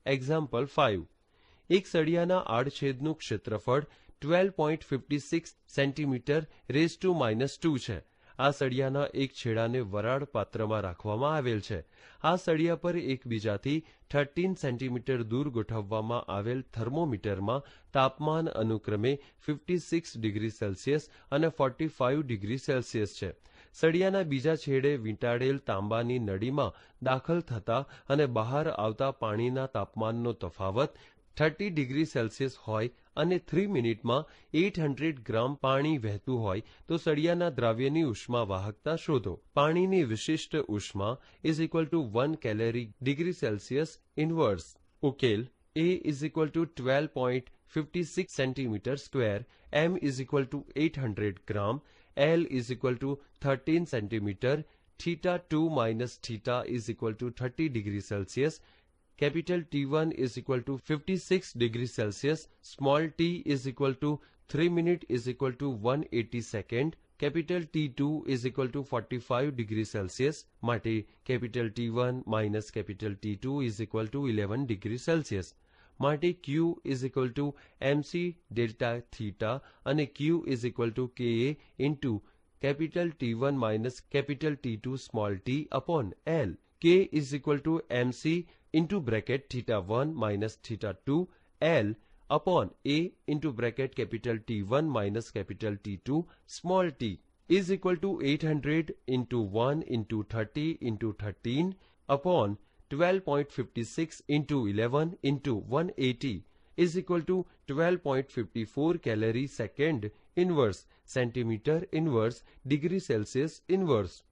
Example 5 એક સળિયાના આડછેદનું ક્ષેત્રફળ 12.56 centimetre (-2) છે. આ સળિયાના એક છેડાને વરાળ પાત્રમાં રાખવામાં આવેલ છે. આ સળિયા પર એકબીજાથી 13 સેન્ટીમીટર દૂર ગોઠવવામાં આવેલ થર્મોમીટરમાં તાપમાન અનુક્રમે 56 ડિગ્રી સેલ્સિયસ અને 45 ડિગ્રી સેલ્સિયસ છે. સળિયાના બીજા છેડે વીંટાળેલ તાંબાની નળીમાં દાખલ થતા અને બહાર આવતા પાણીના તાપમાનનો તફાવત 30 ડિગ્રી સેલ્સિયસ હોય અને 3 મિનિટમાં 800 ગ્રામ પાણી વહેતું હોય તો સળિયાના દ્રાવ્યની ઉષ્મા વાહકતા શોધો. પાણીની વિશિષ્ટ ઉષ્મા = 1 કેલરી ડિગ્રી સેલ્સિયસ ઇન્વર્સ. ઉકેલ A = 12.56 centimetre square, M = 800 gram, L = 13 centimetre, θ2 - θ = 30 degree Celsius, capital T1 = 56 degree Celsius, small t = 3 minute = 180 second, capital T2 = 45 degree Celsius માટે capital T1 - capital T2 = 11 degree Celsius માટે Q = mc delta theta અને Q = Ka into capital T1 - capital T2 small t upon L. K = mc into bracket θ1 minus θ2 L upon A into bracket capital T1 - capital T2 small t is equal to 800 into 1 into 30 into 13 upon 12.56 into 11 into 180 is equal to 12.54 calorie second inverse centimeter inverse degree Celsius inverse.